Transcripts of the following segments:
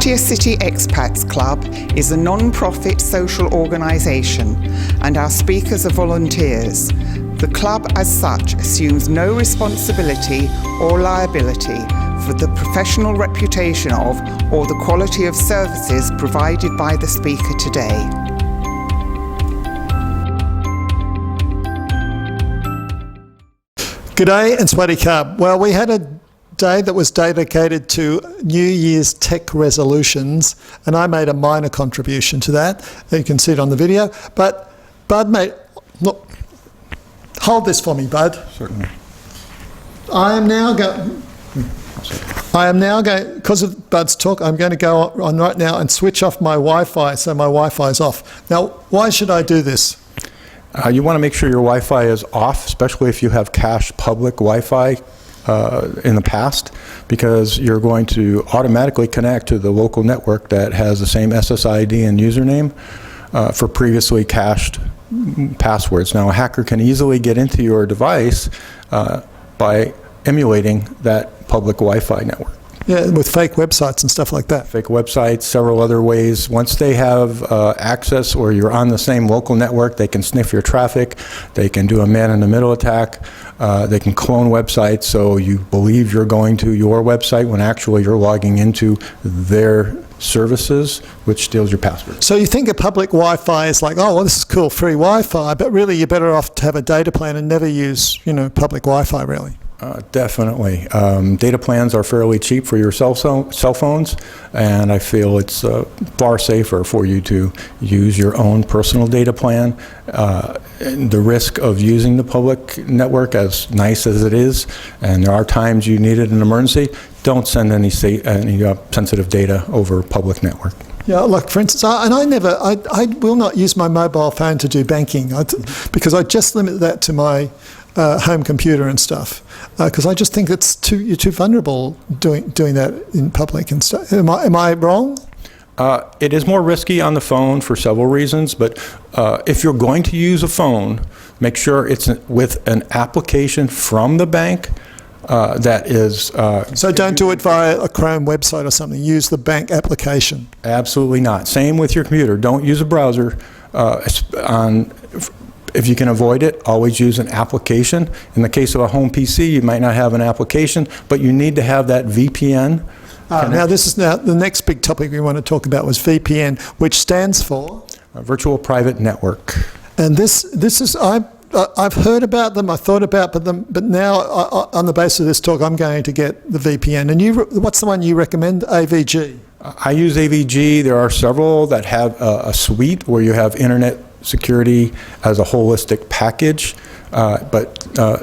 Cartier City Expats Club is a non-profit social organisation and our speakers are volunteers. The club as such assumes no responsibility or liability for the professional reputation of or the quality of services provided by the speaker today. G'day and Swaddy Carb. Well, we had a day that was dedicated to New Year's tech resolutions, and I made a minor contribution to that. You can see it on the video. But Bud, mate, look, hold this for me, Bud. Certainly. I am now going, because of Bud's talk, I'm going to go on right now and switch off my Wi-Fi, so my Wi-Fi is off. Now, why should I do this? You want to make sure your Wi-Fi is off, especially if you have cached public Wi-Fi in the past, because you're going to automatically connect to the local network that has the same SSID and username for previously cached passwords. Now, a hacker can easily get into your device by emulating that public Wi-Fi network. Yeah, with fake websites and stuff like that. Fake websites, several other ways. Once they have access, or you're on the same local network, they can sniff your traffic, they can do a man-in-the-middle attack, they can clone websites so you believe you're going to your website when actually you're logging into their services, which steals your password. So you think a public Wi-Fi is like, oh, well, this is cool, free Wi-Fi, but really you're better off to have a data plan and never use, public Wi-Fi, really. Definitely. Data plans are fairly cheap for your cell phones, and I feel it's far safer for you to use your own personal data plan. The risk of using the public network, as nice as it is, and there are times you need it in an emergency, don't send any sensitive data over public network. Yeah, like for instance, I will not use my mobile phone to do banking because I just limit that to my home computer and stuff, because I just think you're too vulnerable doing that in public and stuff. Am I wrong? It is more risky on the phone for several reasons, but if you're going to use a phone, make sure it's with an application from the bank that is... So don't do it via a Chrome website or something. Use the bank application. Absolutely not. Same with your computer. Don't use a browser if you can avoid it, always use an application. In the case of a home PC, you might not have an application, but you need to have that VPN. Now the next big topic we want to talk about was VPN, which stands for? Virtual Private Network. And this is, I've heard about them, I thought about them, but now on the basis of this talk, I'm going to get the VPN. And what's the one you recommend? AVG? I use AVG. There are several that have a suite where you have internet security as a holistic package, but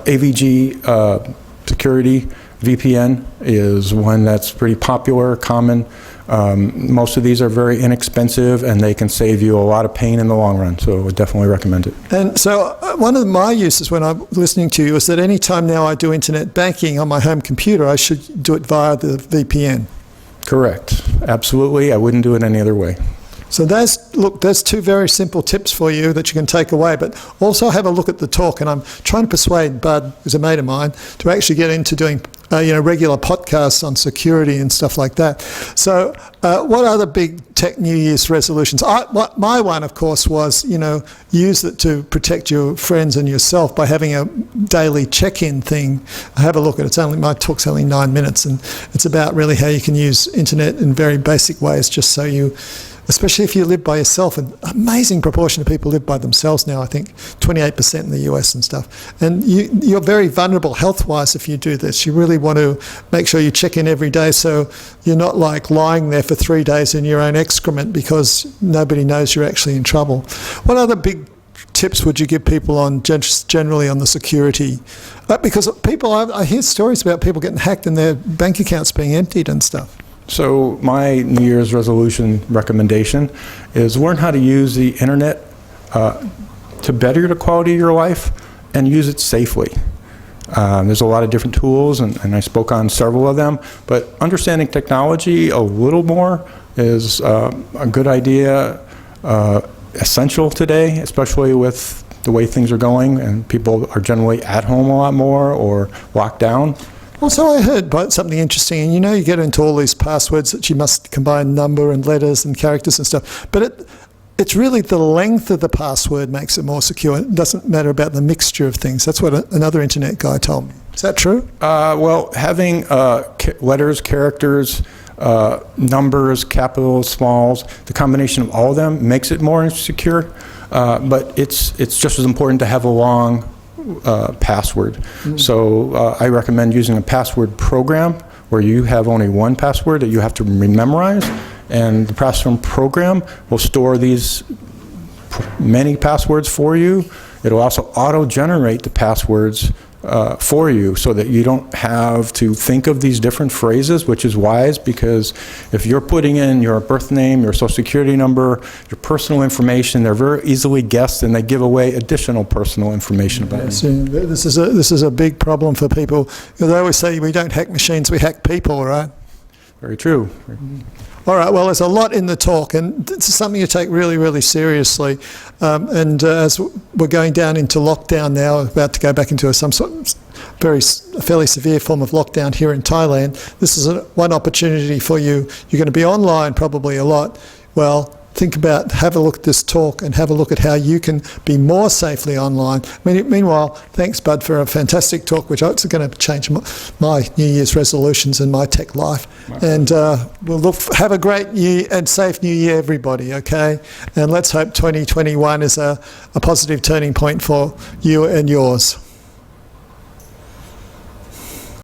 AVG security VPN is one that's pretty popular, common. Most of these are very inexpensive and they can save you a lot of pain in the long run, so I would definitely recommend it. And so one of my uses when I'm listening to you is that any time now I do internet banking on my home computer, I should do it via the VPN. Correct. Absolutely. I wouldn't do it any other way. So there's two very simple tips for you that you can take away, but also have a look at the talk. And I'm trying to persuade Bud, who's a mate of mine, to actually get into doing regular podcasts on security and stuff like that. So what other big tech New Year's resolutions? My one, of course, was, use it to protect your friends and yourself by having a daily check-in thing. Have a look at it. My talk's only 9 minutes, and it's about really how you can use internet in very basic ways just so you... Especially if you live by yourself, an amazing proportion of people live by themselves now, I think 28% in the US and stuff. And you're very vulnerable health-wise if you do this. You really want to make sure you check in every day so you're not like lying there for 3 days in your own excrement because nobody knows you're actually in trouble. What other big tips would you give people on generally on the security? Because I hear stories about people getting hacked and their bank accounts being emptied and stuff. So my New Year's resolution recommendation is learn how to use the internet to better the quality of your life and use it safely. There's a lot of different tools, and I spoke on several of them, but understanding technology a little more is a good idea, essential today, especially with the way things are going and people are generally at home a lot more or locked down. Also, I heard about something interesting, and you get into all these passwords that you must combine number and letters and characters and stuff, but it's really the length of the password makes it more secure. It doesn't matter about the mixture of things. That's what another internet guy told me. Is that true? Well, having letters, characters, numbers, capitals, smalls, the combination of all of them makes it more secure, but it's just as important to have a long password. So I recommend using a password program where you have only one password that you have to memorize, and the password program will store these many passwords for you. It'll also auto-generate the passwords for you so that you don't have to think of these different phrases, which is wise, because if you're putting in your birth name, your social security number, your personal information, they're very easily guessed and they give away additional personal information about you. This is a big problem for people. They always say we don't hack machines, we hack people, right? Very true. All right, well, there's a lot in the talk, and this is something you take really, really seriously. As we're going down into lockdown now, about to go back into some sort of fairly severe form of lockdown here in Thailand, this is one opportunity for you. You're going to be online probably a lot. Well, have a look at this talk and have a look at how you can be more safely online. Meanwhile, thanks, Bud, for a fantastic talk, which is going to change my New Year's resolutions and my tech life. And have a great new and safe New Year, everybody, okay? And let's hope 2021 is a positive turning point for you and yours.